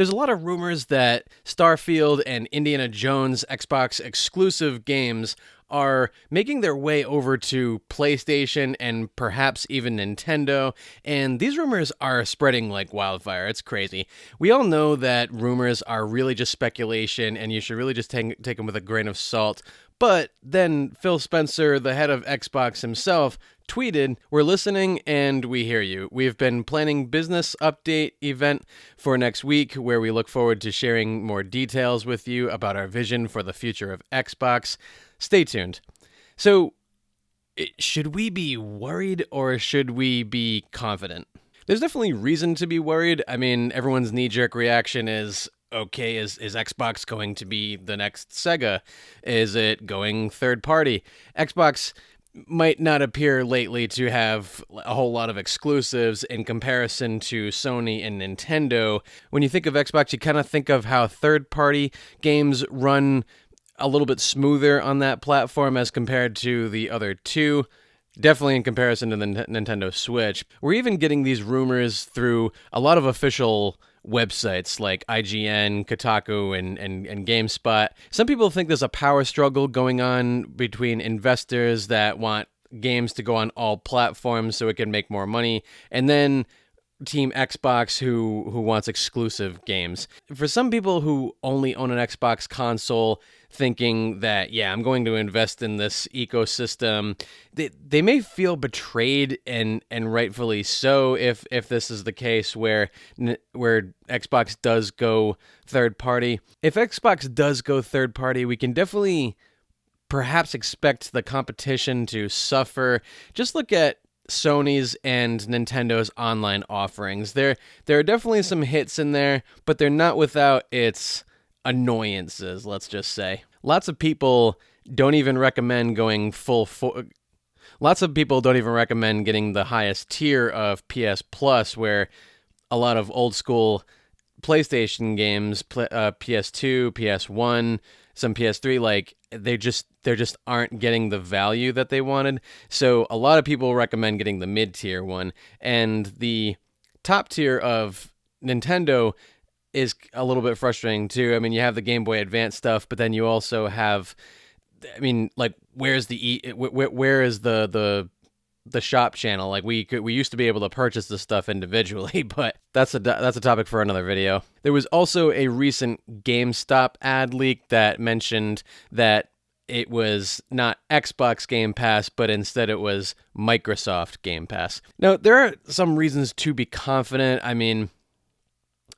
There's a lot of rumors that Starfield and Indiana Jones Xbox exclusive games are making their way over to PlayStation and perhaps even Nintendo, and these rumors are spreading like wildfire. It's crazy. We all know that rumors are really just speculation, and you should really just take them with a grain of salt. But then Phil Spencer, the head of Xbox himself, tweeted, "We're listening and we hear you. We've been planning business update event for next week where we look forward to sharing more details with you about our vision for the future of Xbox. Stay tuned." So, should we be worried or should we be confident? There's definitely reason to be worried. I mean, everyone's knee-jerk reaction is, okay, is Xbox going to be the next Sega? Is it going third party? Xbox might not appear lately to have a whole lot of exclusives in comparison to Sony and Nintendo. When you think of Xbox, you kind of think of how third-party games run a little bit smoother on that platform as compared to the other two. Definitely in comparison to the Nintendo Switch. We're even getting these rumors through a lot of official websites like IGN, Kotaku, and GameSpot. Some people think there's a power struggle going on between investors that want games to go on all platforms so it can make more money, and then Team Xbox who wants exclusive games. For some people who only own an Xbox console, thinking that, yeah, I'm going to invest in this ecosystem, they may feel betrayed, and rightfully so if this is the case where Xbox does go third party. If Xbox does go third party, we can definitely perhaps expect the competition to suffer. Just look at Sony's and Nintendo's online offerings. There are definitely some hits in there, but they're not without its annoyances, let's just say. Lots of people don't even recommend getting the highest tier of PS Plus, where a lot of old school PlayStation games, PS2, PS1, some PS3, like they just aren't getting the value that they wanted. So a lot of people recommend getting the mid-tier one, and the top tier of Nintendo is a little bit frustrating too. I mean, you have the Game Boy Advance stuff, but then you also have, I mean, like, where is the shop channel? Like, we used to be able to purchase this stuff individually, but that's a topic for another video. There was also a recent GameStop ad leak that mentioned that it was not Xbox Game Pass, but instead it was Microsoft Game Pass. Now, there are some reasons to be confident. I mean,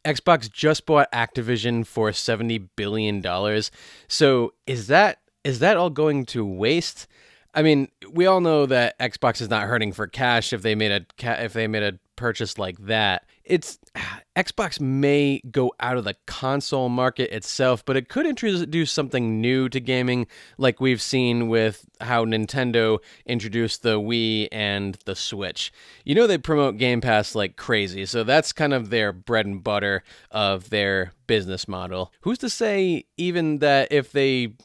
Xbox just bought Activision for $70 billion. So is that all going to waste? I mean, we all know that Xbox is not hurting for cash if they made a purchase like that. Xbox may go out of the console market itself, but it could introduce something new to gaming, like we've seen with how Nintendo introduced the Wii and the Switch. You know, they promote Game Pass like crazy, so that's kind of their bread and butter of their business model. Who's to say even that if they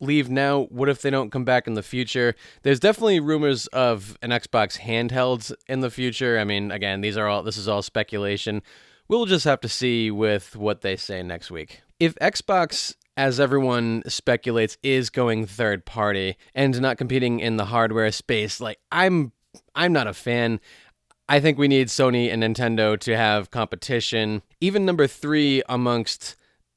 leave now, what if they don't come back in the future? There's definitely rumors of an Xbox handhelds in the future. I mean, again, this is all speculation. We'll just have to see with what they say next week. If Xbox, as everyone speculates, is going third party and not competing in the hardware space, like, I'm not a fan. I think we need Sony and Nintendo to have competition. Even number 3 amongst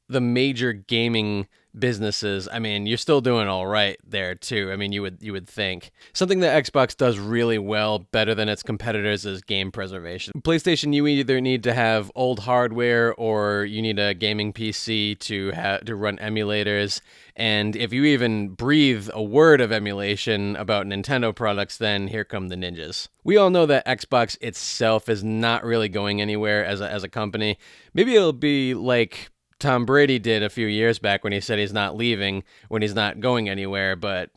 the major gaming businesses, I mean, you're still doing all right there too. I mean, you would think. Something that Xbox does really well, better than its competitors, is game preservation. PlayStation, you either need to have old hardware or you need a gaming PC to run emulators. And if you even breathe a word of emulation about Nintendo products, then here come the ninjas. We all know that Xbox itself is not really going anywhere as a company. Maybe it'll be like Tom Brady did a few years back when he said he's not leaving, when he's not going anywhere, but,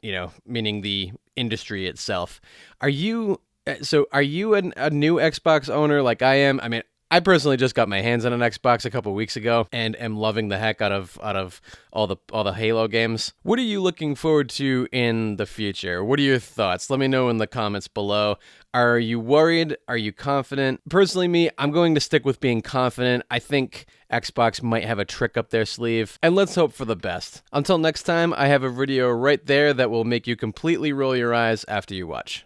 meaning the industry itself. Are you a new Xbox owner like I am? I mean, I personally just got my hands on an Xbox a couple weeks ago and am loving the heck out of all the Halo games. What are you looking forward to in the future? What are your thoughts? Let me know in the comments below. Are you worried? Are you confident? Personally, me, I'm going to stick with being confident. I think Xbox might have a trick up their sleeve, and let's hope for the best. Until next time, I have a video right there that will make you completely roll your eyes after you watch.